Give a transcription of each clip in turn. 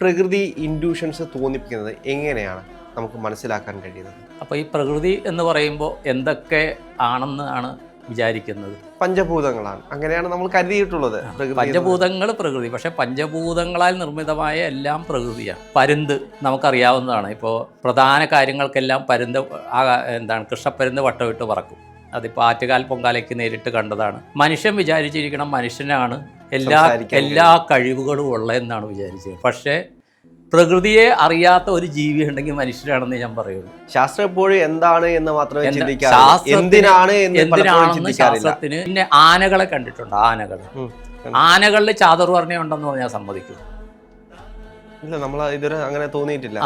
പ്രകൃതി ഇൻഡ്യൂഷൻസ് തോന്നിപ്പിക്കുന്നത് എങ്ങനെയാണ് നമുക്ക് മനസ്സിലാക്കാൻ കഴിയുന്നത്? അപ്പോൾ ഈ പ്രകൃതി എന്ന് പറയുമ്പോൾ എന്തൊക്കെ ആണെന്നാണ് വിചാരിക്കുന്നത്? പഞ്ചഭൂതങ്ങളാണ്, അങ്ങനെയാണ് നമ്മൾ കരുതിയിട്ടുള്ളത്. പഞ്ചഭൂതങ്ങൾ പ്രകൃതി, പക്ഷേ പഞ്ചഭൂതങ്ങളാൽ നിർമ്മിതമായ എല്ലാം പ്രകൃതിയാണ്. പരുന്ത് നമുക്കറിയാവുന്നതാണ്. ഇപ്പോൾ പ്രധാന കാര്യങ്ങൾക്കെല്ലാം പരുന്ത് കൃഷ്ണപ്പരുന്ത് വട്ടമിട്ട് പറക്കും. അതിപ്പോൾ ആറ്റുകാൽ പൊങ്കാലയ്ക്ക് നേരിട്ട് കണ്ടതാണ്. മനുഷ്യൻ വിചാരിച്ചിരിക്കണം മനുഷ്യനാണ് എല്ലാ കഴിവുകളും ഉള്ളതെന്നാണ് വിചാരിച്ചത്. പക്ഷേ പ്രകൃതിയെ അറിയാത്ത ഒരു ജീവി ഉണ്ടെങ്കിൽ മനുഷ്യരാണെന്ന് ഞാൻ പറയുള്ളൂ. ശാസ്ത്രം എപ്പോഴും എന്താണ് എന്ന് മാത്രമേ ചിന്തിക്കാറുള്ളൂ, എന്തിനാണെന്ന് ശാസ്ത്രത്തിന്. പിന്നെ ആനകളെ കണ്ടിട്ടുണ്ട്. ആനകളിൽ ചാതുർവർണ്ണയം ഉണ്ടെന്ന് പറഞ്ഞാൽ സമ്മതിക്കും? ഇല്ല, നമ്മൾ ഇതുവരെ അങ്ങനെ തോന്നിയിട്ടില്ല.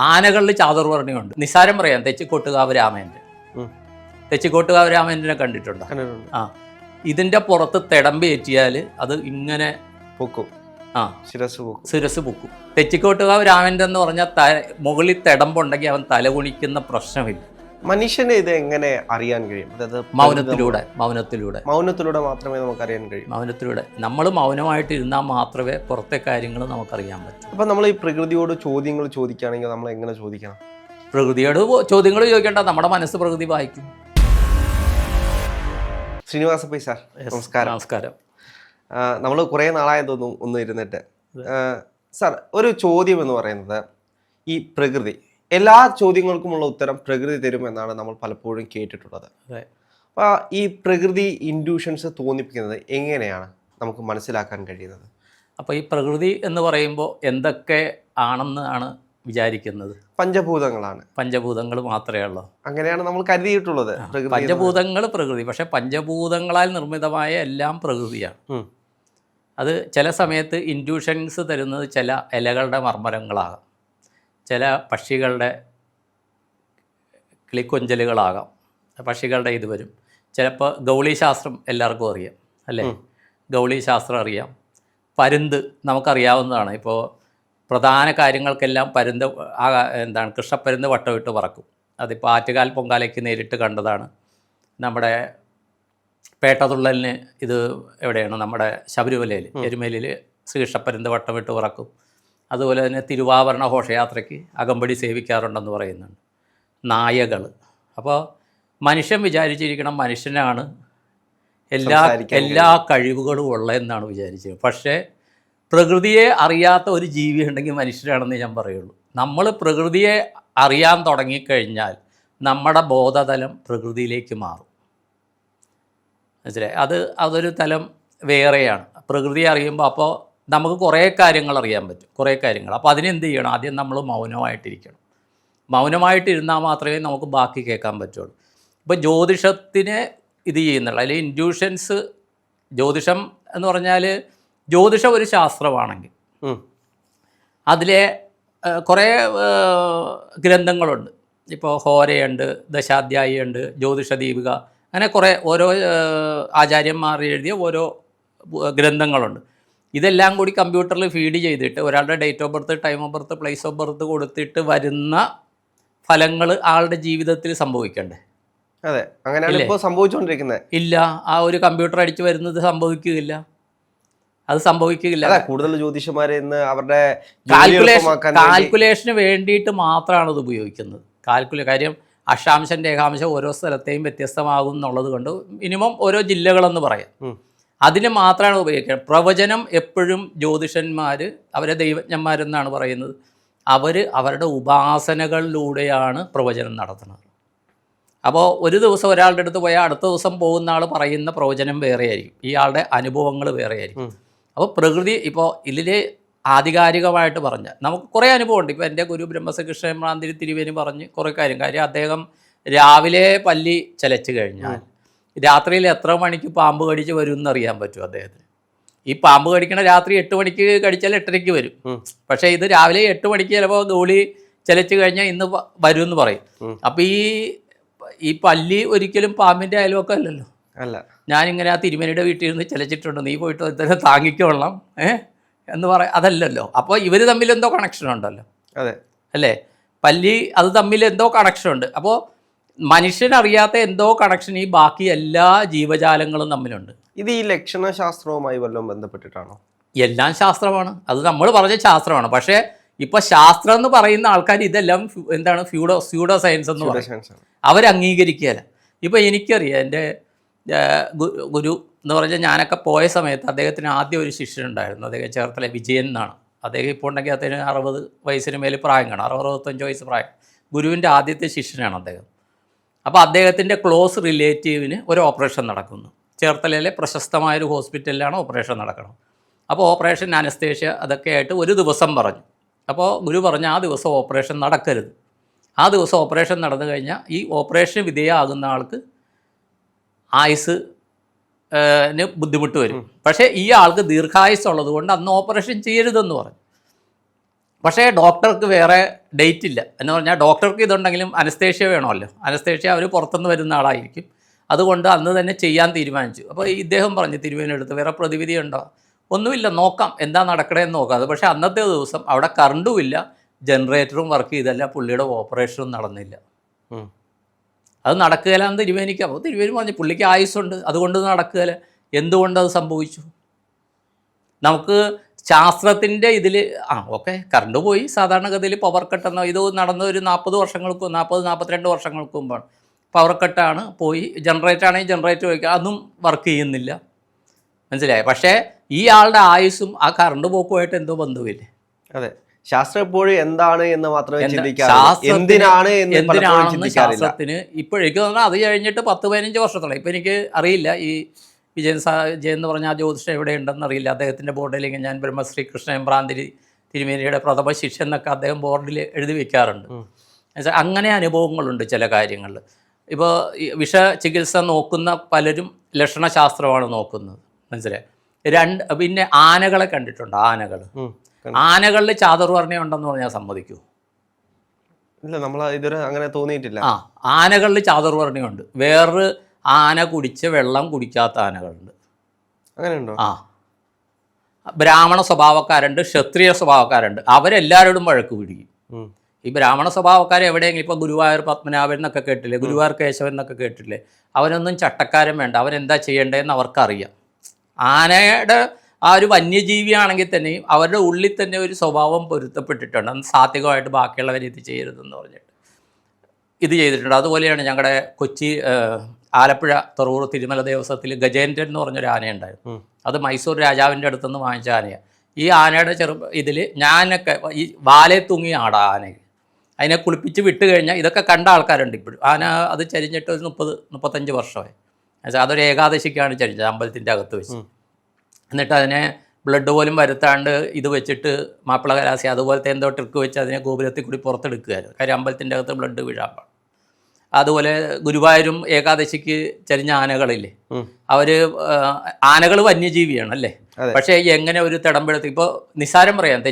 ആനകളിൽ ചാതുർവർണ്ണയമുണ്ട്. നിസ്സാരം പറയാം, തെച്ചിക്കോട്ടുകാവ് രാമേന്ദ്രനെ കണ്ടിട്ടുണ്ടോ? ഇതിന്റെ പുറത്ത് തിടമ്പേറ്റിയാൽ അത് ഇങ്ങനെ പൊക്കും, ശിരസ് പൊക്കും. തെച്ചിക്കോട്ടുകാവ് രാമേന്ദ്രൻ എന്ന് പറഞ്ഞാൽ മുകളിൽ തിടമ്പുണ്ടെങ്കിൽ അവൻ തലകുണിക്കുന്ന പ്രശ്നമില്ല. മനുഷ്യനെ ഇത് എങ്ങനെ അറിയാൻ കഴിയും? മൗനത്തിലൂടെ മാത്രമേ നമുക്ക് അറിയാൻ കഴിയും. മൗനത്തിലൂടെ നമ്മൾ മൗനമായിട്ട് ഇരുന്നാൽ മാത്രമേ പുറത്തെ കാര്യങ്ങൾ നമുക്കറിയാൻ പറ്റൂ. അപ്പം നമ്മൾ ഈ പ്രകൃതിയോട് ചോദ്യങ്ങൾ ചോദിക്കുകയാണെങ്കിൽ നമ്മൾ എങ്ങനെ ചോദിക്കണം? പ്രകൃതിയോട് ചോദ്യങ്ങൾ ചോദിക്കേണ്ട, നമ്മുടെ മനസ്സ് പ്രകൃതി വായിക്കും. ശ്രീനിവാസ പൈ സാർ, നമസ്കാരം. നമ്മൾ കുറേ നാളായി തോന്നുന്നു ഒന്ന് ഇരുന്നിട്ട്. സാർ, ഒരു ചോദ്യം എന്ന് പറയുന്നത്, ഈ പ്രകൃതി എല്ലാ ചോദ്യങ്ങൾക്കുമുള്ള ഉത്തരം പ്രകൃതി തരുമെന്നാണ് നമ്മൾ പലപ്പോഴും കേട്ടിട്ടുള്ളത്. അപ്പോൾ ഈ പ്രകൃതി ഇൻഡ്യൂഷൻസ് തോന്നിപ്പിക്കുന്നത് എങ്ങനെയാണ് നമുക്ക് മനസ്സിലാക്കാൻ കഴിയുന്നത്? അപ്പോൾ ഈ പ്രകൃതി എന്ന് പറയുമ്പോൾ എന്തൊക്കെ ആണെന്നാണ് വിചാരിക്കുന്നത്? പഞ്ചഭൂതങ്ങളാണ്. പഞ്ചഭൂതങ്ങൾ മാത്രമേ ഉള്ളൂ, അങ്ങനെയാണ് നമ്മൾ കരുതിയിട്ടുള്ളത്. പഞ്ചഭൂതങ്ങൾ പ്രകൃതി, പക്ഷേ പഞ്ചഭൂതങ്ങളാൽ നിർമ്മിതമായ എല്ലാം പ്രകൃതിയാണ്. അത് ചില സമയത്ത് ഇൻഡ്യൂഷൻസ് തരുന്നത് ചില ഇലകളുടെ മർമ്മരങ്ങളാകാം, ചില പക്ഷികളുടെ കിളിക്കൊഞ്ചലുകളാകാം, പക്ഷികളുടെ ഇത് വരും. ചിലപ്പോൾ ഗൗളീശാസ്ത്രം എല്ലാവർക്കും അറിയാം, അല്ലേ? ഗൗളീശാസ്ത്രം അറിയാം. പരുന്ത് നമുക്കറിയാവുന്നതാണ്. ഇപ്പോൾ പ്രധാന കാര്യങ്ങൾക്കെല്ലാം പരുന്ത് കൃഷ്ണപ്പരുന്ത് വട്ടമിട്ട് പറക്കും. അതിപ്പോൾ ആറ്റുകാൽ പൊങ്കാലയ്ക്ക് നേരിട്ട് കണ്ടതാണ്. നമ്മുടെ പേട്ടതുള്ളലിന് ഇത് എവിടെയാണ്? നമ്മുടെ ശബരിമലയിൽ, എരുമേലിയിൽ ശ്രീകൃഷ്ണപ്പരുന്ത് വട്ടമിട്ട് പറക്കും. അതുപോലെ തന്നെ തിരുവാഭരണ ഘോഷയാത്രയ്ക്ക് അകമ്പടി സേവിക്കാറുണ്ടെന്ന് പറയുന്നുണ്ട്. നായകൾ. അപ്പോൾ മനുഷ്യൻ വിചാരിച്ചിരിക്കണം മനുഷ്യനാണ് എല്ലാ കഴിവുകളും ഉള്ളതെന്നാണ് വിചാരിച്ചത്. പക്ഷേ പ്രകൃതിയെ അറിയാത്ത ഒരു ജീവി ഉണ്ടെങ്കിൽ മനുഷ്യരാണെന്ന് ഞാൻ പറയുള്ളൂ. നമ്മൾ പ്രകൃതിയെ അറിയാൻ തുടങ്ങിക്കഴിഞ്ഞാൽ നമ്മുടെ ബോധതലം പ്രകൃതിയിലേക്ക് മാറും. മനസ്സിലായി? അതൊരു തലം വേറെയാണ്. പ്രകൃതിയെ അറിയുമ്പോൾ അപ്പോൾ നമുക്ക് കുറേ കാര്യങ്ങൾ അറിയാൻ പറ്റും, കുറേ കാര്യങ്ങൾ. അപ്പോൾ അതിനെന്ത് ചെയ്യണം? ആദ്യം നമ്മൾ മൗനമായിട്ടിരിക്കണം. മൗനമായിട്ടിരുന്നാൽ മാത്രമേ നമുക്ക് ബാക്കി കേൾക്കാൻ പറ്റുള്ളൂ. ഇപ്പോൾ ജ്യോതിഷത്തിനെ ഇത് ചെയ്യുന്നുള്ള, അല്ലെങ്കിൽ ഇൻഡ്യൂഷൻസ്, ജ്യോതിഷം എന്ന് പറഞ്ഞാൽ ജ്യോതിഷം ഒരു ശാസ്ത്രമാണെങ്കിൽ അതിലെ കുറേ ഗ്രന്ഥങ്ങളുണ്ട്. ഇപ്പോൾ ഹോരയുണ്ട്, ദശാധ്യായിയുണ്ട്, ജ്യോതിഷ ദീപിക, അങ്ങനെ കുറേ ഓരോ ആചാര്യന്മാർ എഴുതിയ ഓരോ ഗ്രന്ഥങ്ങളുണ്ട്. ഇതെല്ലാം കൂടി കമ്പ്യൂട്ടറിൽ ഫീഡ് ചെയ്തിട്ട് ഒരാളുടെ date of birth, time of birth, place of birth കൊടുത്തിട്ട് വരുന്ന ഫലങ്ങൾ ആളുടെ ജീവിതത്തിൽ സംഭവിക്കണ്ടേ? അതെ, അങ്ങനെയാണ് ഇപ്പോൾ സംഭവിച്ചുകൊണ്ടിരിക്കുന്നത്. ഇല്ല, ആ ഒരു കമ്പ്യൂട്ടർ അടിച്ച് വരുന്നത് സംഭവിക്കുകയില്ല. അത് സംഭവിക്കുകയില്ല. കൂടുതൽ ജ്യോതിഷന്മാരെ ഇന്ന് അവരുടെ കാൽക്കുലേഷന് വേണ്ടിയിട്ട് മാത്രമാണ് ഇത് ഉപയോഗിക്കുന്നത്. കാര്യം അക്ഷാംശം രേഖാംശം ഓരോ സ്ഥലത്തെയും വ്യത്യസ്തമാകും എന്നുള്ളത് കൊണ്ട് മിനിമം ഓരോ ജില്ലകളെന്ന് പറയാം, അതിന് മാത്രമാണ് ഉപയോഗിക്കുന്നത്. പ്രവചനം എപ്പോഴും ജ്യോതിഷന്മാർ, അവരെ ദൈവജ്ഞന്മാരെന്നാണ് പറയുന്നത്, അവരുടെ ഉപാസനകളിലൂടെയാണ് പ്രവചനം നടത്തുന്നത്. അപ്പോൾ ഒരു ദിവസം ഒരാളുടെ അടുത്ത് പോയാൽ അടുത്ത ദിവസം പോകുന്ന ആൾ പറയുന്ന പ്രവചനം വേറെയായിരിക്കും, ഇയാളുടെ അനുഭവങ്ങൾ വേറെയായിരിക്കും. അപ്പോൾ പ്രകൃതി, ഇപ്പോൾ ഇതിൽ ആധികാരികമായിട്ട് പറഞ്ഞാൽ നമുക്ക് കുറേ അനുഭവമുണ്ട്. ഇപ്പോൾ എൻ്റെ ഗുരു ബ്രഹ്മസകൃഷ്ണൻ മാന്തിരി തിരുവേനി പറഞ്ഞ് കുറേ കാര്യം അദ്ദേഹം രാവിലെ പല്ലി ചലച്ച് കഴിഞ്ഞാൽ രാത്രിയിൽ എത്ര മണിക്ക് പാമ്പ് കടിച്ച് വരും എന്നറിയാൻ പറ്റും അദ്ദേഹത്തിന്. ഈ പാമ്പ് കടിക്കണ രാത്രി 8 മണിക്ക് കടിച്ചാൽ 8:30 വരും. പക്ഷേ ഇത് രാവിലെ 8 മണിക്ക് ചിലപ്പോൾ ഗൗളി ചലച്ച് കഴിഞ്ഞാൽ ഇന്ന് വരും എന്ന് പറയും. അപ്പോൾ ഈ പല്ലി ഒരിക്കലും പാമ്പിൻ്റെ അയൽവക്കം അല്ലല്ലോ. അല്ല, ഞാനിങ്ങനെ ആ തിരുമേനിയുടെ വീട്ടിൽ നിന്ന് ചലച്ചിട്ടുണ്ട്, നീ പോയിട്ട് ഇത്തരം താങ്ങിക്കൊള്ളാം എന്ന് പറയാം, അതല്ലല്ലോ. അപ്പോൾ ഇവർ തമ്മിൽ എന്തോ കണക്ഷൻ ഉണ്ടല്ലോ, അല്ലേ? പല്ലി അത് തമ്മിൽ എന്തോ കണക്ഷൻ ഉണ്ട്. അപ്പോൾ മനുഷ്യനറിയാത്ത എന്തോ കണക്ഷൻ ഈ ബാക്കി എല്ലാ ജീവജാലങ്ങളും തമ്മിലുണ്ട്. ഇത് ഈ ലക്ഷണശാസ്ത്രവുമായി വല്ലതും ബന്ധപ്പെട്ടിട്ടാണോ? എല്ലാം ശാസ്ത്രമാണ്, അത് നമ്മൾ പറഞ്ഞ ശാസ്ത്രമാണ്. പക്ഷേ ഇപ്പൊ ശാസ്ത്രം എന്ന് പറയുന്ന ആൾക്കാർ ഇതെല്ലാം എന്താണ് സ്യൂഡോ സയൻസ് എന്ന് പറയും. അവരംഗീകരിക്കുകയല്ല. ഇപ്പൊ എനിക്കറിയാം, എൻ്റെ ഗുരു എന്ന് പറഞ്ഞാൽ ഞാനൊക്കെ പോയ സമയത്ത് അദ്ദേഹത്തിന് ആദ്യം ഒരു ശിഷ്യനുണ്ടായിരുന്നു. അദ്ദേഹം ചേർത്തല വിജയൻ എന്നാണ്. അദ്ദേഹം ഇപ്പോൾ ഉണ്ടെങ്കിൽ അദ്ദേഹത്തിന് 60 വയസ്സിന് മേൽ പ്രായം കാണും, 60-65 വയസ്സ് പ്രായം. ഗുരുവിൻ്റെ ആദ്യത്തെ ശിഷ്യനാണ് അദ്ദേഹം. അപ്പോൾ അദ്ദേഹത്തിൻ്റെ ക്ലോസ് റിലേറ്റീവിന് ഒരു ഓപ്പറേഷൻ നടക്കുന്നു. ചേർത്തലയിലെ പ്രശസ്തമായൊരു ഹോസ്പിറ്റലിലാണ് ഓപ്പറേഷൻ നടക്കണം. അപ്പോൾ ഓപ്പറേഷൻ അനസ്തേഷ്യ അതൊക്കെ ആയിട്ട് ഒരു ദിവസം പറഞ്ഞു. അപ്പോൾ ഗുരു പറഞ്ഞ ആ ദിവസം ഓപ്പറേഷൻ നടക്കരുത്. ആ ദിവസം ഓപ്പറേഷൻ നടന്നു കഴിഞ്ഞാൽ ഈ ഓപ്പറേഷന് വിധേയമാകുന്ന ആൾക്ക് ആയുസ് ബുദ്ധിമുട്ട് വരും. പക്ഷേ ഈ ആൾക്ക് ദീർഘായുസ് ഉള്ളത് കൊണ്ട് അന്ന് ഓപ്പറേഷൻ ചെയ്യരുതെന്ന് പറഞ്ഞു. പക്ഷേ ഡോക്ടർക്ക് വേറെ ഡേറ്റ് ഇല്ല എന്ന് പറഞ്ഞാൽ ഡോക്ടർക്ക് ഇതുണ്ടെങ്കിലും അനസ്തേഷ്യ വേണമല്ലോ. അനസ്തേഷ്യ അവർ പുറത്തുനിന്ന് വരുന്ന ആളായിരിക്കും. അതുകൊണ്ട് അന്ന് തന്നെ ചെയ്യാൻ തീരുമാനിച്ചു. അപ്പോൾ ഇദ്ദേഹം പറഞ്ഞു, തിരുവേനെടുത്ത് വേറെ പ്രതിവിധി ഉണ്ടോ? ഒന്നുമില്ല, നോക്കാം എന്താ നടക്കണേന്ന് നോക്കാം. അത് പക്ഷേ അന്നത്തെ ദിവസം അവിടെ കറണ്ടുമില്ല, ജനറേറ്ററും വർക്ക് ചെയ്തല്ല, പുള്ളിയുടെ ഓപ്പറേഷനും നടന്നില്ല. അത് നടക്കുകയില്ലാന്ന് തിരുവേനിക്ക്. അപ്പോൾ തിരുവേനി പറഞ്ഞു പുള്ളിക്ക് ആയുസ്സുണ്ട്, അതുകൊണ്ട് നടക്കുകയില്ല. എന്തുകൊണ്ടത് സംഭവിച്ചു? നമുക്ക് ശാസ്ത്രത്തിൻ്റെ ഇതിൽ ഓക്കെ കറണ്ട് പോയി, സാധാരണഗതിയിൽ പവർ കട്ടെന്നോ ഇത് നടന്ന ഒരു 40-42 വർഷങ്ങൾക്ക് മുമ്പാണ്. പവർ കട്ടാണ്, പോയി. ജനറേറ്റർ ആണെങ്കിൽ ജനറേറ്റർ വയ്ക്കുക, അതും വർക്ക് ചെയ്യുന്നില്ല. മനസ്സിലായി? പക്ഷേ ഈ ആളുടെ ആയുസ്സും ആ കറണ്ട് പോക്കുമായിട്ട് എന്തോ ബന്ധമില്ലേ? അതെ, ശാസ്ത്രം എപ്പോഴും എന്താണ് എന്ന് മാത്രമേ ചിന്തിക്കാറുള്ളൂ. എന്തിനാണെന്ന് ശാസ്ത്രത്തിന് ഇപ്പോഴേക്ക് പറഞ്ഞാൽ അത് കഴിഞ്ഞിട്ട് 10-15 വർഷത്തോളം. ഇപ്പം എനിക്ക് അറിയില്ല ഈ വിജയൻ എന്ന് പറഞ്ഞ ആ ജ്യോതിഷം എവിടെയുണ്ടെന്ന് അറിയില്ല. അദ്ദേഹത്തിൻ്റെ ബോർഡിലേക്ക് ഞാൻ ബ്രഹ്മശ്രീ കൃഷ്ണ എമ്പ്രാന്തിരി തിരുമേനിയുടെ പ്രഥമ ശിഷ്യൻ എന്നൊക്കെ അദ്ദേഹം ബോർഡിൽ എഴുതി വെക്കാറുണ്ട്. അങ്ങനെ അനുഭവങ്ങളുണ്ട് ചില കാര്യങ്ങളിൽ. ഇപ്പോൾ വിഷ ചികിത്സ നോക്കുന്ന പലരും ലക്ഷണശാസ്ത്രമാണ് നോക്കുന്നത്. മനസ്സിലായി? പിന്നെ ആനകളെ കണ്ടിട്ടുണ്ട്. ആനകളിൽ ചാതുർവർണ്ണയം ഉണ്ടെന്ന് പറഞ്ഞാൽ സമ്മതിക്കൂ? ഇല്ല, നമ്മൾ ഇതുവരെ അങ്ങനെ തോന്നിയിട്ടില്ല. ആനകളിൽ ചാതുർവർണ്ണയമുണ്ട്. വേറൊരു ആന കുടിച്ച വെള്ളം കുടിക്കാത്ത ആനകളുണ്ട്. അങ്ങനെയുണ്ടോ? ബ്രാഹ്മണ സ്വഭാവക്കാരുണ്ട്, ക്ഷത്രിയ സ്വഭാവക്കാരുണ്ട്. അവരെല്ലാവരോടും വഴക്ക് പിടിക്കും. ഈ ബ്രാഹ്മണ സ്വഭാവക്കാർ എവിടെയെങ്കിലും ഇപ്പോൾ ഗുരുവായൂർ പത്മനാഭൻ എന്നൊക്കെ കേട്ടില്ലേ, ഗുരുവായൂർ കേശവൻ എന്നൊക്കെ കേട്ടില്ലേ, അവനൊന്നും ചട്ടക്കാരൻ വേണ്ട, അവനെന്താ ചെയ്യേണ്ടതെന്ന് അവർക്കറിയാം. ആനയുടെ ആ ഒരു വന്യജീവിയാണെങ്കിൽ തന്നെയും അവരുടെ ഉള്ളിൽ തന്നെ ഒരു സ്വഭാവം പൊരുത്തപ്പെട്ടിട്ടുണ്ട്. അന്ന് സാത്വികമായിട്ട് ബാക്കിയുള്ളവർ ഇത് ചെയ്യരുതെന്ന് പറഞ്ഞിട്ട് ഇത് ചെയ്തിട്ടുണ്ട്. അതുപോലെയാണ് ഞങ്ങളുടെ കൊച്ചി ആലപ്പുഴ തുറവൂർ തിരുമല ദേവസ്വത്തിൽ ഗജേന്ദ്രൻ എന്ന് പറഞ്ഞൊരു ആനയുണ്ടായിരുന്നു. അത് മൈസൂർ രാജാവിൻ്റെ അടുത്തുനിന്ന് വാങ്ങിച്ച ആനയാണ്. ഈ ആനയുടെ ഇതിൽ ഞാനൊക്കെ ഈ വാലേ തൂങ്ങിയ ആനയിൽ അതിനെ കുളിപ്പിച്ച് വിട്ട് കഴിഞ്ഞാൽ ഇതൊക്കെ കണ്ട ആൾക്കാരുണ്ട് ഇപ്പോഴും. ആന അത് ചരിഞ്ഞിട്ട് ഒരു 30-35 വർഷമായി. അതൊരു ഏകാദശിക്കാണ് ചരിഞ്ഞത്, അമ്പലത്തിൻ്റെ അകത്ത് വെച്ച്. എന്നിട്ട് അതിനെ ബ്ലഡ് പോലും വരുത്താണ്ട് ഇത് വെച്ചിട്ട് മാപ്പിള കലാസി അതുപോലത്തെ എന്തോ ട്രിക്ക് വെച്ച് അതിനെ ഗോപുരത്തിൽ കൂടി പുറത്തെടുക്കുകയായിരുന്നു. കാര്യം അമ്പലത്തിൻ്റെ അകത്ത് ബ്ലഡ് വീഴാൻ പാടില്ല. അതുപോലെ ഗുരുവായൂരും ഏകാദശിക്ക് ചരിഞ്ഞ ആനകളില്ലേ, ആനകൾ വന്യജീവിയാണ് അല്ലേ. പക്ഷേ എങ്ങനെ ഒരു തിടമ്പെടുത്ത് ഇപ്പോൾ നിസ്സാരം പറയാം,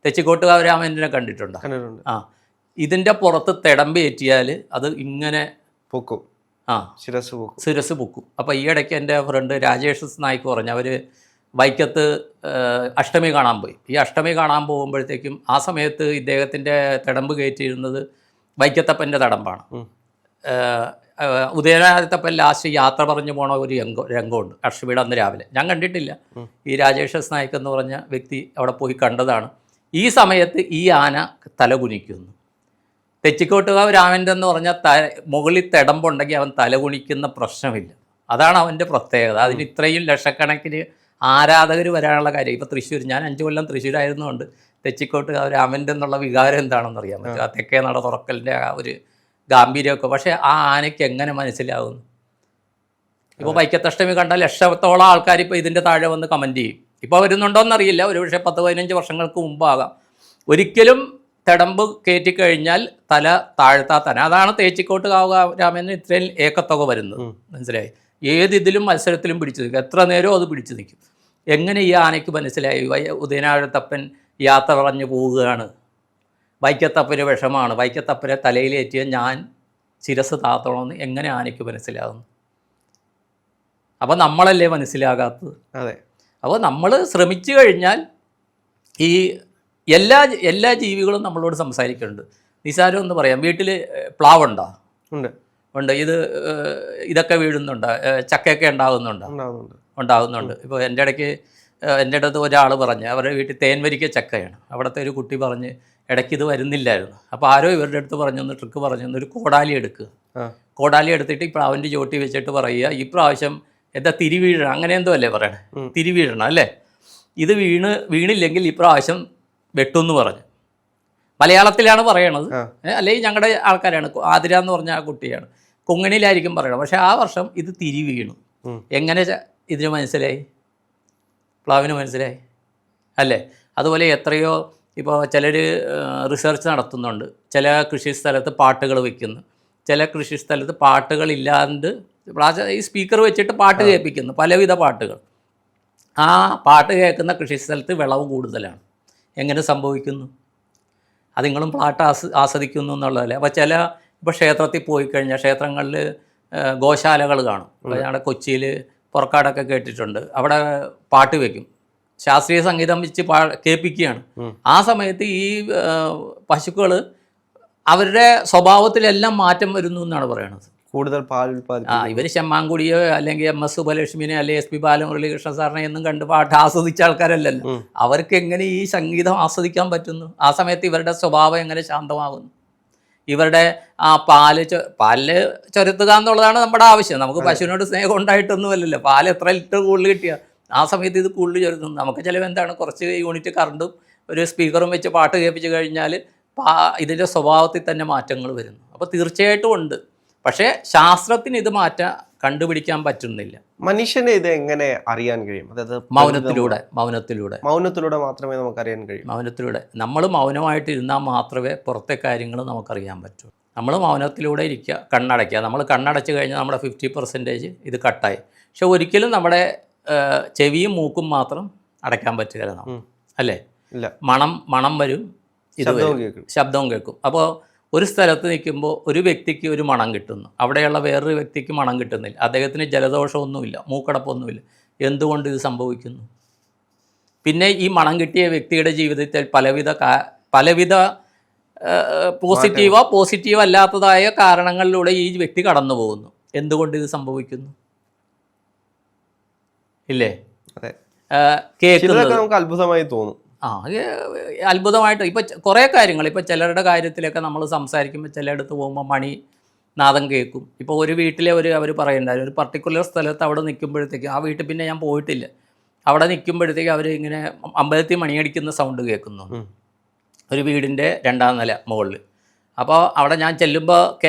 തെച്ചിക്കോട്ടുകാവ് രാമേന്ദ്രനെ കണ്ടിട്ടുണ്ടോ? ഇതിൻ്റെ പുറത്ത് തിടമ്പേറ്റിയാൽ അത് ഇങ്ങനെ പൊക്കും, ശിരസ് പൊക്കും. അപ്പോൾ ഈ ഇടയ്ക്ക് എൻ്റെ ഫ്രണ്ട് രാജേഷ് നായിക്ക് പറഞ്ഞു, അവർ വൈക്കത്ത് അഷ്ടമി കാണാൻ പോയി. ഈ അഷ്ടമി കാണാൻ പോകുമ്പോഴത്തേക്കും ആ സമയത്ത് ഇദ്ദേഹത്തിൻ്റെ തിടമ്പ് കയറ്റിയിരുന്നത് വൈക്കത്തപ്പൻ്റെ തടമ്പാണ്. ഉദയനാരത്തപ്പൻ ലാസ്റ്റ് യാത്ര പറഞ്ഞു പോണ ഒരു രംഗമുണ്ട് അഷ്ടമിയുടെ അന്ന് രാവിലെ. ഞാൻ കണ്ടിട്ടില്ല, ഈ രാജേഷ് നായിക് എന്ന് പറഞ്ഞ വ്യക്തി അവിടെ പോയി കണ്ടതാണ്. ഈ സമയത്ത് ഈ ആന തല കുനിക്കുന്നു. തെച്ചിക്കോട്ടുകാവ് രാമൻ്റെ എന്ന് പറഞ്ഞാൽ മുകളിൽ തിടമ്പുണ്ടെങ്കിൽ അവൻ തല കുനിക്കുന്ന പ്രശ്നമില്ല. അതാണ് അവൻ്റെ പ്രത്യേകത. അതിന് ഇത്രയും ലക്ഷക്കണക്കിന് ആരാധകർ വരാനുള്ള കാര്യം. ഇപ്പോൾ തൃശ്ശൂർ, ഞാൻ 5 കൊല്ലം തൃശ്ശൂരായിരുന്നുകൊണ്ട് തെച്ചിക്കോട്ടുകാവ് രാമൻ്റെ എന്നുള്ള വികാരം എന്താണെന്ന് അറിയാൻ പറ്റും. ആ തെക്കേ നട തുറക്കലിൻ്റെ ആ ഒരു ഗാംഭീര്യമൊക്കെ. പക്ഷേ ആ ആനയ്ക്ക് എങ്ങനെ മനസ്സിലാവുന്നു? ഇപ്പോൾ വൈക്കത്തഷ്ടമി കണ്ടാൽ ലക്ഷത്തോളം ആൾക്കാർ ഇപ്പോൾ ഇതിൻ്റെ താഴെ വന്ന് കമൻറ്റ് ചെയ്യും. ഇപ്പോൾ വരുന്നുണ്ടോയെന്നറിയില്ല, ഒരു പക്ഷേ 10-15 വർഷങ്ങൾക്ക് മുമ്പാകാം. ഒരിക്കലും തിടമ്പ് കയറ്റിക്കഴിഞ്ഞാൽ തല താഴ്ത്താത്തന. അതാണ് തേച്ചിക്കോട്ടുകാവ് രാമേന്ദ്രൻ ഇത്രയും ഏക്കത്തുക വരുന്നത്. മനസ്സിലായി? ഏതിലും മത്സരത്തിലും പിടിച്ചു നിൽക്കും, എത്ര നേരവും അത് പിടിച്ചു നിൽക്കും. എങ്ങനെ ഈ ആനയ്ക്ക് മനസ്സിലായി ഉദയനാരത്തപ്പൻ യാത്ര പറഞ്ഞു പോവുകയാണ്, വൈക്കത്തപ്പന് വിഷമാണ്, വൈക്കത്തപ്പനെ തലയിലേറ്റിയ ഞാൻ ശിരസ് താത്തണമെന്ന് എങ്ങനെ ആനയ്ക്ക് മനസ്സിലാകുന്നു? അപ്പോൾ നമ്മളല്ലേ മനസ്സിലാകാത്തത്? അതെ. അപ്പോൾ നമ്മൾ ശ്രമിച്ചു കഴിഞ്ഞാൽ ഈ എല്ലാ ജീവികളും നമ്മളോട് സംസാരിക്കുന്നുണ്ട്. നിസാരം എന്ന് പറയാം, വീട്ടിൽ പ്ലാവുണ്ടോ? ഉണ്ട്. ഇതൊക്കെ വീഴുന്നുണ്ട്, ചക്കയൊക്കെ ഉണ്ടാകുന്നുണ്ട്. ഇപ്പോൾ എൻ്റെ ഇടയ്ക്ക് എൻ്റെ അടുത്ത് ഒരാൾ പറഞ്ഞ് അവരുടെ വീട്ടിൽ തേൻവരിക്ക ചക്കയാണ്. അവിടുത്തെ ഒരു കുട്ടി പറഞ്ഞ് ഇടയ്ക്ക് ഇത് വരുന്നില്ലായിരുന്നു. അപ്പോൾ ആരോ ഇവരുടെ അടുത്ത് പറഞ്ഞൊന്ന് ട്രിക്ക് പറഞ്ഞൊന്ന് ഒരു കോടാലി എടുക്കുക. കോടാലി എടുത്തിട്ട് ഈ പ്ലാവിൻ്റെ ചോട്ടി വെച്ചിട്ട് പറയുക, ഈ പ്രാവശ്യം എന്താ തിരിവീഴണം, അങ്ങനെ എന്തോ അല്ലേ പറയണേ, തിരിവീഴണം അല്ലേ, ഇത് വീണില്ലെങ്കിൽ ഈ പ്രാവശ്യം വെട്ടുമെന്ന് പറഞ്ഞു. മലയാളത്തിലാണ് പറയണത്, അല്ലെങ്കിൽ ഞങ്ങളുടെ ആൾക്കാരാണ്. ആതിര എന്ന് പറഞ്ഞ ആ കുട്ടിയാണ്, കൊങ്ങണിയിലായിരിക്കും പറയണത്. പക്ഷേ ആ വർഷം ഇത് തിരി വീണു. എങ്ങനെ ഇതിന് മനസ്സിലായി? പ്ലാവിന് മനസ്സിലായി അല്ലേ? അതുപോലെ എത്രയോ ഇപ്പോൾ ചിലർ റിസർച്ച് നടത്തുന്നുണ്ട്. ചില കൃഷി സ്ഥലത്ത് പാട്ടുകൾ വയ്ക്കുന്നു, ചില കൃഷി സ്ഥലത്ത് പാട്ടുകളില്ലാണ്ട് ഈ സ്പീക്കർ വെച്ചിട്ട് പാട്ട് കേൾപ്പിക്കുന്നു, പലവിധ പാട്ടുകൾ. ആ പാട്ട് കേൾക്കുന്ന കൃഷി സ്ഥലത്ത് വിളവ് കൂടുതലാണ്. എങ്ങനെ സംഭവിക്കുന്നു? അത് നിങ്ങളും പാട്ട് ആസ്വദിക്കുന്നു എന്നുള്ളതല്ലേ. അപ്പോൾ ഇപ്പോൾ ക്ഷേത്രത്തിൽ പോയി കഴിഞ്ഞാൽ ക്ഷേത്രങ്ങളിൽ ഗോശാലകൾ കാണും. ഇപ്പോൾ ഞങ്ങളുടെ കൊച്ചിയിൽ പുറക്കാടൊക്കെ കേട്ടിട്ടുണ്ട്. അവിടെ പാട്ട് വയ്ക്കും, ശാസ്ത്രീയ സംഗീതം വെച്ച് കേൾപ്പിക്കുകയാണ്. ആ സമയത്ത് ഈ പശുക്കൾ അവരുടെ സ്വഭാവത്തിലെല്ലാം മാറ്റം വരുന്നു എന്നാണ് പറയുന്നത്. കൂടുതൽ പാൽ ഉൽപ്പാദിപ്പിക്കും. ഇവർ ചെമ്മാങ്കുടിയോ അല്ലെങ്കിൽ MS സുബലക്ഷ്മിനെ അല്ലെങ്കിൽ SP ബാലമുരളികൃഷ്ണ സാറിനെ എന്നും കണ്ട് പാട്ട് ആസ്വദിച്ച ആൾക്കാരല്ലല്ലോ. അവർക്ക് എങ്ങനെ ഈ സംഗീതം ആസ്വദിക്കാൻ പറ്റുന്നു? ആ സമയത്ത് ഇവരുടെ സ്വഭാവം എങ്ങനെ ശാന്തമാകുന്നു? ഇവരുടെ ആ പാല് ചുരത്തുക എന്നുള്ളതാണ് നമ്മുടെ ആവശ്യം. നമുക്ക് പശുവിനോട് സ്നേഹം ഉണ്ടായിട്ടൊന്നുമല്ലല്ലോ. പാല് എത്ര ലിറ്റർ കൂടുതൽ കിട്ടിയാൽ ആ സമയത്ത് ഇത് കൂടുതൽ ചുരത്തുന്നു. നമുക്ക് ചിലവ് എന്താണ്, കുറച്ച് യൂണിറ്റ് കറണ്ടും ഒരു സ്പീക്കറും വെച്ച് പാട്ട് കേൾപ്പിച്ച് കഴിഞ്ഞാൽ ഇതിൻ്റെ സ്വഭാവത്തിൽ തന്നെ മാറ്റങ്ങൾ വരുന്നു. അപ്പോൾ തീർച്ചയായിട്ടും ഉണ്ട്. പക്ഷേ ശാസ്ത്രത്തിന് ഇത് കണ്ടുപിടിക്കാൻ പറ്റുന്നില്ല. മനുഷ്യന് ഇത് എങ്ങനെ അറിയാൻ കഴിയും? അതായത് മൗനത്തിലൂടെ മാത്രമേ നമുക്ക് അറിയാൻ കഴിയൂ. മൗനത്തിലൂടെ നമ്മൾ മൗനമായിട്ടിരുന്നാൽ മാത്രമേ പുറത്തെ കാര്യങ്ങൾ നമുക്കറിയാൻ പറ്റൂ. നമ്മൾ മൗനത്തിലൂടെ ഇരിക്കുക, കണ്ണടയ്ക്കുക. നമ്മൾ കണ്ണടച്ച് കഴിഞ്ഞാൽ നമ്മുടെ 50% ഇത് കട്ടായി. പക്ഷെ ഒരിക്കലും നമ്മുടെ ചെവിയും മൂക്കും മാത്രം അടയ്ക്കാൻ പറ്റുകയില്ല നമ്മൾ, അല്ലേ? മണം വരും, ശബ്ദവും കേൾക്കും. അപ്പോൾ ഒരു സ്ഥലത്ത് നിൽക്കുമ്പോൾ ഒരു വ്യക്തിക്ക് ഒരു മണം കിട്ടുന്നു, അവിടെയുള്ള വേറൊരു വ്യക്തിക്ക് മണം കിട്ടുന്നില്ല. അദ്ദേഹത്തിന് ജലദോഷമൊന്നുമില്ല, മൂക്കടപ്പൊന്നുമില്ല. എന്തുകൊണ്ട് ഇത് സംഭവിക്കുന്നു? പിന്നെ ഈ മണം കിട്ടിയ വ്യക്തിയുടെ ജീവിതത്തിൽ പലവിധ പോസിറ്റീവോ അല്ലാത്തതായ കാരണങ്ങളിലൂടെ ഈ വ്യക്തി കടന്നു പോകുന്നു. എന്തുകൊണ്ട് ഇത് സംഭവിക്കുന്നു? ഇല്ലേ? കേൾക്കുന്നത് നമുക്ക് അത്ഭുതമായി തോന്നും. അത്ഭുതമായിട്ട് ഇപ്പോൾ കുറേ കാര്യങ്ങൾ, ഇപ്പോൾ ചിലരുടെ കാര്യത്തിലൊക്കെ നമ്മൾ സംസാരിക്കുമ്പോൾ ചിലയിടത്ത് പോകുമ്പോൾ നാദം കേൾക്കും. ഇപ്പോൾ ഒരു വീട്ടിലെ അവർ പറയുന്നുണ്ടായിരുന്നു, ഒരു പർട്ടിക്കുലർ സ്ഥലത്ത് അവിടെ നിൽക്കുമ്പോഴത്തേക്കും, ആ വീട്ടിൽ പിന്നെ ഞാൻ പോയിട്ടില്ല, അവിടെ നിൽക്കുമ്പോഴത്തേക്കും അവർ ഇങ്ങനെ അമ്പലത്തിൽ മണിയടിക്കുന്ന സൗണ്ട് കേൾക്കുന്നു, ഒരു വീടിൻ്റെ 2ാം നില മുകളിൽ. അപ്പോൾ അവിടെ ഞാൻ ചെല്ലുമ്പോൾ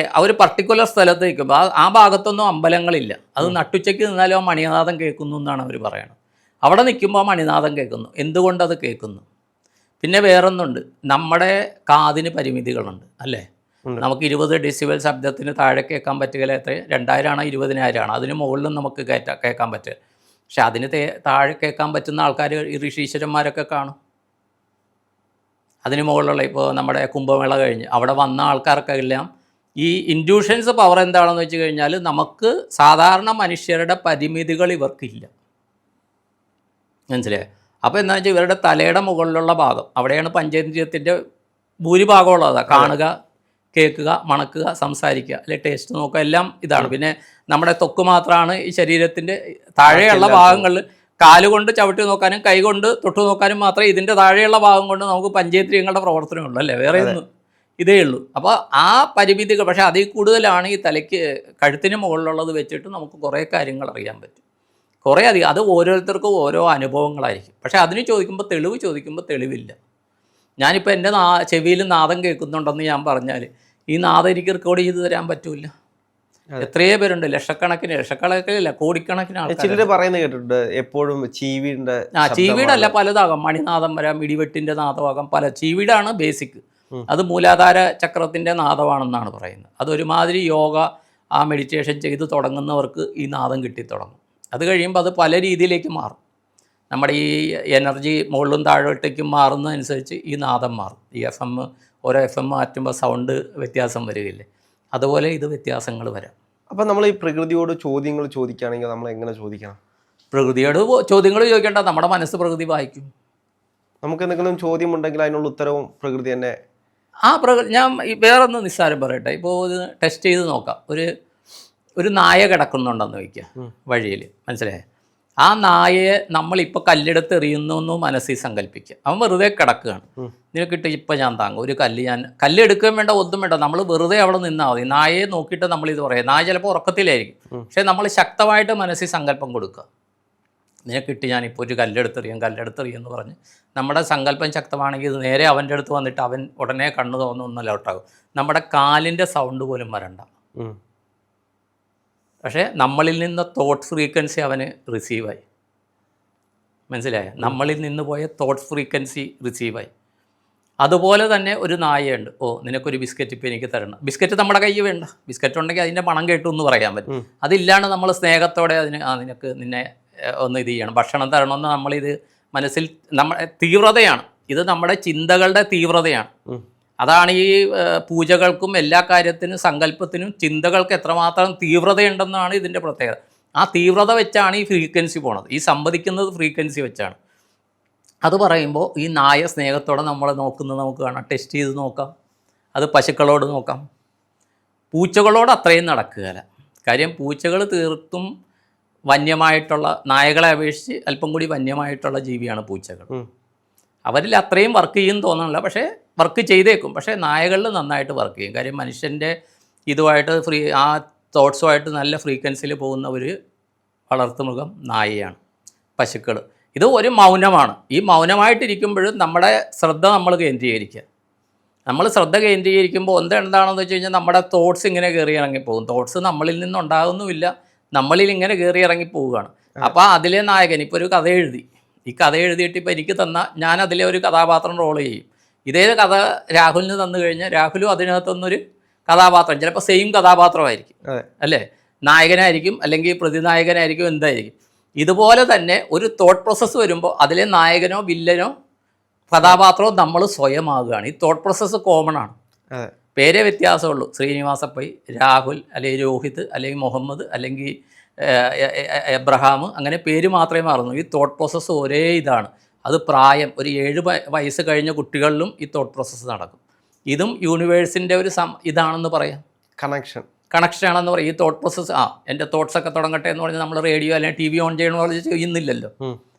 ഒരു പർട്ടിക്കുലർ സ്ഥലത്ത് നിൽക്കുമ്പോൾ ആ ഭാഗത്തൊന്നും അമ്പലങ്ങളില്ല, അത് നട്ടുച്ചയ്ക്ക് നിന്നാലും ആ മണിനാദം കേൾക്കുന്നു എന്നാണ് അവർ പറയുന്നത്. അവിടെ നിൽക്കുമ്പോൾ മണിനാദം കേൾക്കുന്നു. എന്തുകൊണ്ടത് കേൾക്കുന്നു? പിന്നെ വേറൊന്നുണ്ട്, നമ്മുടെ കാതിന് പരിമിതികളുണ്ട്, അല്ലേ? നമുക്ക് 20 ഡെസിബൽ ശബ്ദത്തിന് താഴെ കേൾക്കാൻ പറ്റുകയില്ല. എത്ര 2000 ആണോ 20,000 ആണോ, അതിന് മുകളിലും നമുക്ക് കേൾക്കാൻ പറ്റുക. പക്ഷെ അതിന് താഴെ കേൾക്കാൻ പറ്റുന്ന ആൾക്കാർ ഈ ഋഷീശ്വരന്മാരൊക്കെ കാണും. അതിന് മുകളിലുള്ള ഇപ്പോൾ നമ്മുടെ കുംഭമേള കഴിഞ്ഞ് അവിടെ വന്ന ആൾക്കാർക്കെല്ലാം ഈ ഇൻഡ്യൂഷൻസ് പവർ എന്താണെന്ന് വെച്ച് കഴിഞ്ഞാൽ നമുക്ക് സാധാരണ മനുഷ്യരുടെ പരിമിതികൾ ഇവർക്കില്ല. മനസ്സിലായോ? അപ്പോൾ എന്താ വെച്ചാൽ ഇവരുടെ തലയുടെ മുകളിലുള്ള ഭാഗം, അവിടെയാണ് പഞ്ചേന്ദ്രിയത്തിൻ്റെ ഭൂരിഭാഗമുള്ളതാണ്. കാണുക, കേൾക്കുക, മണക്കുക, സംസാരിക്കുക, അല്ലെ ടേസ്റ്റ് നോക്കുക, എല്ലാം ഇതാണ്. പിന്നെ നമ്മുടെ ത്വക്ക് മാത്രമാണ് ഈ ശരീരത്തിൻ്റെ താഴെയുള്ള ഭാഗങ്ങളിൽ കാലുകൊണ്ട് ചവിട്ടി നോക്കാനും കൈ കൊണ്ട് തൊട്ടു നോക്കാനും മാത്രമേ ഇതിൻ്റെ താഴെയുള്ള ഭാഗം കൊണ്ട് നമുക്ക് പഞ്ചേന്ദ്രിയങ്ങളുടെ പ്രവർത്തനമുള്ളൂ, അല്ലേ? വേറെ ഒന്നും ഇതേ ഉള്ളൂ. അപ്പോൾ ആ പരിമിതികൾ, പക്ഷേ അതിൽ കൂടുതലാണ് ഈ തലയ്ക്ക് കഴുത്തിന് മുകളിലുള്ളത് വെച്ചിട്ട് നമുക്ക് കുറേ കാര്യങ്ങൾ അറിയാൻ പറ്റും. കുറേ അധികം. അത് ഓരോരുത്തർക്കും ഓരോ അനുഭവങ്ങളായിരിക്കും. പക്ഷേ അതിന് ചോദിക്കുമ്പോൾ തെളിവില്ല. ഞാനിപ്പോൾ എൻ്റെ ചെവിയിൽ നാദം കേൾക്കുന്നുണ്ടെന്ന് ഞാൻ പറഞ്ഞാൽ ഈ നാദം എനിക്ക് റെക്കോർഡ് ചെയ്ത് തരാൻ പറ്റില്ല. എത്രയോ പേരുണ്ട്, ലക്ഷക്കണക്കിനല്ല കോടിക്കണക്കിന് ആൾക്കാർ പറയുന്നത് കേട്ടിട്ടുണ്ട്. എപ്പോഴും ചീവീട് അല്ല, പലതാകാം. മണിനാദം വരാം, ഇടിവെട്ടിൻ്റെ നാദമാകാം, ചീവീടാണ് ബേസിക്. അത് മൂലാധാര ചക്രത്തിൻ്റെ നാദമാണെന്നാണ് പറയുന്നത്. അതൊരുമാതിരി യോഗ മെഡിറ്റേഷൻ ചെയ്ത് തുടങ്ങുന്നവർക്ക് ഈ നാദം കിട്ടിത്തുടങ്ങും. അത് കഴിയുമ്പോൾ അത് പല രീതിയിലേക്ക് മാറും. നമ്മുടെ ഈ എനർജി മുകളിലും താഴോട്ടേക്കും മാറുന്നതനുസരിച്ച് ഈ നാദം മാറും. ഈ ഓരോ FM മാറ്റുമ്പോൾ സൗണ്ട് വ്യത്യാസം വരികയില്ലേ, അതുപോലെ ഇത് വ്യത്യാസങ്ങൾ വരാം. അപ്പോൾ നമ്മൾ ഈ പ്രകൃതിയോട് ചോദ്യങ്ങൾ ചോദിക്കുകയാണെങ്കിൽ നമ്മൾ എങ്ങനെ ചോദിക്കണം? പ്രകൃതിയോട് ചോദ്യങ്ങൾ ചോദിക്കേണ്ട, നമ്മുടെ മനസ്സ് പ്രകൃതി വായിക്കും. നമുക്ക് എന്തെങ്കിലും ചോദ്യമുണ്ടെങ്കിൽ അതിനുള്ള ഉത്തരവും പ്രകൃതി തന്നെ. ഞാൻ വേറൊന്ന് നിസ്സാരം പറയട്ടെ. ഇപ്പോൾ ഇത് ടെസ്റ്റ് ചെയ്ത് നോക്കാം. ഒരു നായ കിടക്കുന്നുണ്ടെന്ന് വയ്ക്കുക വഴിയിൽ, മനസ്സിലായേ? ആ നായയെ നമ്മളിപ്പോൾ കല്ലെടുത്ത് എറിയുന്നു എന്ന് മനസ്സിൽ സങ്കല്പിക്കുക. അവൻ വെറുതെ കിടക്കുകയാണ്. നിനക്കിട്ട് ഇപ്പം ഞാൻ താങ്ങും ഒരു കല്ല്, ഞാൻ കല്ലെടുക്കുകയും വേണ്ട, ഒന്നും വേണ്ട, നമ്മൾ വെറുതെ അവിടെ നിന്നാൽ മതി. നായയെ നോക്കിയിട്ട് നമ്മളിത് പറയാം. നായ ചിലപ്പോൾ ഉറക്കത്തിലായിരിക്കും, പക്ഷേ നമ്മൾ ശക്തമായിട്ട് മനസ്സിൽ സങ്കല്പം കൊടുക്കുക. നിനക്കിട്ട് ഞാനിപ്പോൾ ഒരു കല്ലെടുത്തെറിയും എന്ന് പറഞ്ഞ് നമ്മുടെ സങ്കല്പം ശക്തമാണെങ്കിൽ ഇത് നേരെ അവൻ്റെ അടുത്ത് വന്നിട്ട് അവൻ ഉടനെ കണ്ണു തോന്നുന്ന ലോട്ടാകും. നമ്മുടെ കാലിൻ്റെ സൗണ്ട് പോലും വരണ്ട. പക്ഷേ നമ്മളിൽ നിന്ന് തോട്ട് ഫ്രീക്വൻസി അവന് റിസീവായി. മനസ്സിലായോ? നമ്മളിൽ നിന്ന് പോയ തോട്ട് ഫ്രീക്വൻസി റിസീവായി. അതുപോലെ തന്നെ ഒരു നായയുണ്ട്. ഓ, നിനക്കൊരു ബിസ്ക്കറ്റ് ഇപ്പോൾ എനിക്ക് തരണം. ബിസ്ക്കറ്റ് നമ്മുടെ കയ്യിൽ വേണ്ട. ബിസ്ക്കറ്റ് ഉണ്ടെങ്കിൽ അതിൻ്റെ മണം കേട്ടു എന്ന് പറയാൻ പറ്റും. അതില്ലാണ്ട് നമ്മൾ സ്നേഹത്തോടെ നിനക്ക് നിന്നെ ഒന്ന് ഇത് ചെയ്യണം, ഭക്ഷണം തരണമെന്ന് നമ്മളിത് മനസ്സിൽ തീവ്രതയാണ്. ഇത് നമ്മുടെ ചിന്തകളുടെ തീവ്രതയാണ്. അതാണ് ഈ പൂജകൾക്കും എല്ലാ കാര്യത്തിനും സങ്കല്പത്തിനും ചിന്തകൾക്ക് എത്രമാത്രം തീവ്രതയുണ്ടെന്നാണ് ഇതിൻ്റെ പ്രത്യേകത. ആ തീവ്രത വെച്ചാണ് ഈ ഫ്രീക്വൻസി പോണത്. ഈ സംവദിക്കുന്നത് ഫ്രീക്വൻസി വെച്ചാണ്. അത് പറയുമ്പോൾ ഈ നായ സ്നേഹത്തോടെ നമ്മളെ നോക്കുന്നത് നമുക്ക് കാണാം. ടെസ്റ്റ് ചെയ്ത് നോക്കാം. അത് പശുക്കളോട് നോക്കാം. പൂച്ചകളോട് അത്രയും നടക്കുകയില്ല. കാര്യം പൂച്ചകൾ തീർത്തും വന്യമായിട്ടുള്ള, നായകളെ അപേക്ഷിച്ച് അല്പം കൂടി വന്യമായിട്ടുള്ള ജീവിയാണ് പൂച്ചകൾ. അവരിൽ അത്രയും വർക്ക് ചെയ്യും തോന്നണില്ല, പക്ഷേ വർക്ക് ചെയ്തേക്കും. പക്ഷേ നായകളിൽ നന്നായിട്ട് വർക്ക് ചെയ്യും. കാര്യം മനുഷ്യൻ്റെ ഇതുമായിട്ട് ആ തോട്ട്സുമായിട്ട് നല്ല ഫ്രീക്വൻസിയിൽ പോകുന്ന ഒരു വളർത്തുമൃഗം നായയാണ്. പശുക്കൾ ഇത് ഒരു മൗനമാണ്. ഈ മൗനമായിട്ടിരിക്കുമ്പോഴും നമ്മുടെ ശ്രദ്ധ നമ്മൾ കേന്ദ്രീകരിക്കുക. നമ്മൾ ശ്രദ്ധ കേന്ദ്രീകരിക്കുമ്പോൾ എന്താണെന്ന് വെച്ച് കഴിഞ്ഞാൽ നമ്മുടെ തോട്ട്സ് ഇങ്ങനെ കയറി ഇറങ്ങിപ്പോകും. തോട്ട്സ് നമ്മളിൽ നിന്നുണ്ടാകുന്നുമില്ല, നമ്മളിൽ ഇങ്ങനെ കയറി ഇറങ്ങി പോവുകയാണ്. അപ്പോൾ അതിലെ നായകൻ ഇപ്പോൾ ഒരു കഥ എഴുതി. ഈ കഥ എഴുതിയിട്ട് ഇപ്പോൾ എനിക്ക് ഞാൻ അതിലെ ഒരു കഥാപാത്രം റോൾ ചെയ്യും. ഇതേ കഥ രാഹുലിന് തന്നു കഴിഞ്ഞാൽ രാഹുലും അതിനകത്തുനിന്നൊരു കഥാപാത്രം, ചിലപ്പോൾ സെയിം കഥാപാത്രമായിരിക്കും, അല്ലേ? നായകനായിരിക്കും, അല്ലെങ്കിൽ പ്രതിനായകനായിരിക്കും, എന്തായിരിക്കും. ഇതുപോലെ തന്നെ ഒരു തോട്ട് പ്രോസസ്സ് വരുമ്പോൾ അതിലെ നായകനോ വില്ലനോ കഥാപാത്രമോ നമ്മൾ സ്വയമാകുകയാണ്. ഈ തോട്ട് പ്രോസസ്സ് കോമൺ ആണ്, പേരേ വ്യത്യാസമുള്ളൂ. ശ്രീനിവാസ പൈ, രാഹുൽ, അല്ലെങ്കിൽ രോഹിത്, അല്ലെങ്കിൽ മുഹമ്മദ്, അല്ലെങ്കിൽ എബ്രഹാം, അങ്ങനെ പേര് മാത്രമേ മാറുന്നു. ഈ തോട്ട് പ്രോസസ്സ് ഒരേ ഇതാണ്. അത് പ്രായം ഒരു 7 വയസ്സ് കഴിഞ്ഞ കുട്ടികളിലും ഈ തോട്ട് പ്രോസസ്സ് നടക്കും. ഇതും യൂണിവേഴ്സിൻ്റെ ഒരു ഇതാണെന്ന് പറയാം, കണക്ഷനാണെന്ന് പറയും. ഈ തോട്ട് പ്രോസസ്സ് എൻ്റെ തോട്ട്സൊക്കെ തുടങ്ങട്ടെ എന്ന് പറഞ്ഞാൽ നമ്മൾ റേഡിയോ അല്ലെങ്കിൽ TV ഓൺ ചെയ്യണമെന്ന് പറഞ്ഞ് ചെയ്യുന്നില്ലല്ലോ.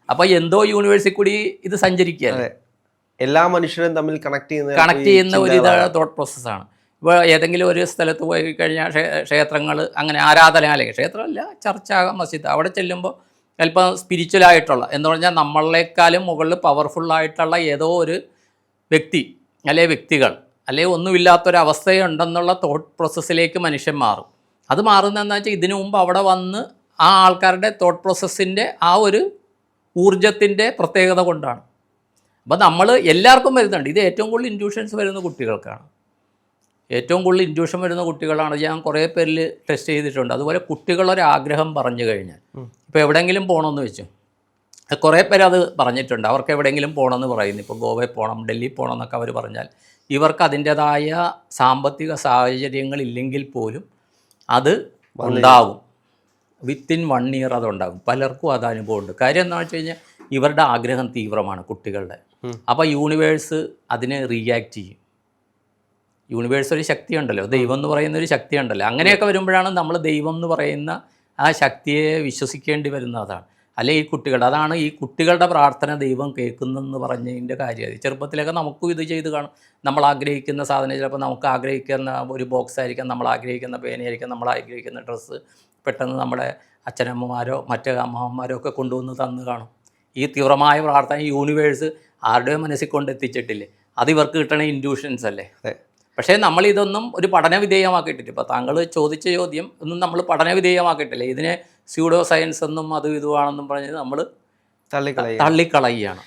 അപ്പോൾ എന്തോ യൂണിവേഴ്സിൽ കൂടി ഇത് സഞ്ചരിക്കുകയല്ലേ. എല്ലാ മനുഷ്യരും തമ്മിൽ കണക്ട് ചെയ്യുന്ന ഒരു ഇതാണ് തോട്ട് പ്രോസസ്സാണ്. ഇപ്പോൾ ഏതെങ്കിലും ഒരു സ്ഥലത്ത് പോയി കഴിഞ്ഞാൽ ക്ഷേത്രങ്ങൾ, അങ്ങനെ ആരാധനാലയം, ക്ഷേത്രമല്ല, ചർച്ചാകാം, മസ്ജിദ്, അവിടെ ചെല്ലുമ്പോൾ ചിലപ്പോൾ സ്പിരിച്വലായിട്ടുള്ള എന്ന് പറഞ്ഞാൽ നമ്മളെക്കാളും മുകളിൽ പവർഫുള്ളായിട്ടുള്ള ഏതോ ഒരു വ്യക്തി അല്ലെ വ്യക്തികൾ അല്ലെ ഒന്നുമില്ലാത്തൊരവസ്ഥയുണ്ടെന്നുള്ള തോട്ട് പ്രോസസ്സിലേക്ക് മനുഷ്യൻ മാറും. അത് മാറുന്നതെന്ന് വെച്ചാൽ ഇതിനു മുമ്പ് അവിടെ വന്ന് ആ ആൾക്കാരുടെ തോട്ട് പ്രോസസ്സിൻ്റെ ആ ഒരു ഊർജത്തിൻ്റെ പ്രത്യേകത കൊണ്ടാണ്. അപ്പോൾ നമ്മൾ എല്ലാവർക്കും വരുന്നുണ്ട്. ഇത് ഏറ്റവും കൂടുതൽ ഇൻഡ്യൂഷൻസ് വരുന്ന കുട്ടികൾക്കാണ്. ഏറ്റവും കൂടുതൽ ഇൻഡ്യൂഷൻ വരുന്ന കുട്ടികളാണ്. ഞാൻ കുറേ പേരിൽ ടെസ്റ്റ് ചെയ്തിട്ടുണ്ട്. അതുപോലെ കുട്ടികളൊരാഗ്രഹം പറഞ്ഞു കഴിഞ്ഞാൽ, ഇപ്പോൾ എവിടെയെങ്കിലും പോകണമെന്ന് വെച്ചു, കുറേ പേര് അത് പറഞ്ഞിട്ടുണ്ട്. അവർക്ക് എവിടെയെങ്കിലും പോകണമെന്ന് പറയുന്നു. ഇപ്പോൾ ഗോവയിൽ പോകണം, ഡൽഹി പോകണം എന്നൊക്കെ അവർ പറഞ്ഞാൽ ഇവർക്ക് അതിൻ്റേതായ സാമ്പത്തിക സാഹചര്യങ്ങളില്ലെങ്കിൽ പോലും അത് ഉണ്ടാകും. വിത്തിൻ 1 ഇയർ അതുണ്ടാകും. പലർക്കും അത് അനുഭവമുണ്ട്. കാര്യം എന്താണെന്ന് വെച്ച് കഴിഞ്ഞാൽ ഇവരുടെ ആഗ്രഹം തീവ്രമാണ് കുട്ടികളുടെ. അപ്പോൾ യൂണിവേഴ്സ് അതിനെ റിയാക്ട് ചെയ്യും. യൂണിവേഴ്സ് ഒരു ശക്തിയുണ്ടല്ലോ, ദൈവം എന്ന് പറയുന്ന ഒരു ശക്തിയുണ്ടല്ലോ. അങ്ങനെയൊക്കെ വരുമ്പോഴാണ് നമ്മൾ ദൈവം എന്ന് പറയുന്ന ആ ശക്തിയെ വിശ്വസിക്കേണ്ടി വരുന്നതാണ്. അല്ലെ ഈ കുട്ടികളുടെ, അതാണ് ഈ കുട്ടികളുടെ പ്രാർത്ഥന ദൈവം കേൾക്കുന്നെന്ന് പറഞ്ഞതിൻ്റെ കാര്യം. ചെറുപ്പത്തിലൊക്കെ നമുക്കും ഇത് ചെയ്ത് കാണും. നമ്മൾ ആഗ്രഹിക്കുന്ന സാധനം, ചിലപ്പോൾ നമുക്ക് ആഗ്രഹിക്കുന്ന ഒരു ബോക്സ് ആയിരിക്കാം, നമ്മൾ ആഗ്രഹിക്കുന്ന പേനയായിരിക്കാം, നമ്മൾ ആഗ്രഹിക്കുന്ന ഡ്രസ്സ് പെട്ടെന്ന് നമ്മുടെ അച്ഛനമ്മമാരോ മറ്റ് അമ്മമാരോ ഒക്കെ കൊണ്ടുവന്ന് തന്നു കാണും. ഈ തീവ്രമായ പ്രാർത്ഥന യൂണിവേഴ്സ് ആരുടെയോ മനസ്സിൽ കൊണ്ടെത്തിച്ചിട്ടില്ലേ? അത് ഇവർക്ക് കിട്ടണ ഇൻഡ്യൂഷൻസ് അല്ലേ? പക്ഷേ നമ്മളിതൊന്നും ഒരു പഠന വിധേയമാക്കിയിട്ടില്ല. ഇപ്പോൾ താങ്കൾ ചോദിച്ച ചോദ്യം ഒന്നും നമ്മൾ പഠന വിധേയമാക്കിയിട്ടില്ല. ഇതിനെ സ്യൂഡോ സയൻസ് എന്നും അതും ഇതുവാണെന്നും പറഞ്ഞ് നമ്മൾ തള്ളിക്കളയുകയാണ്.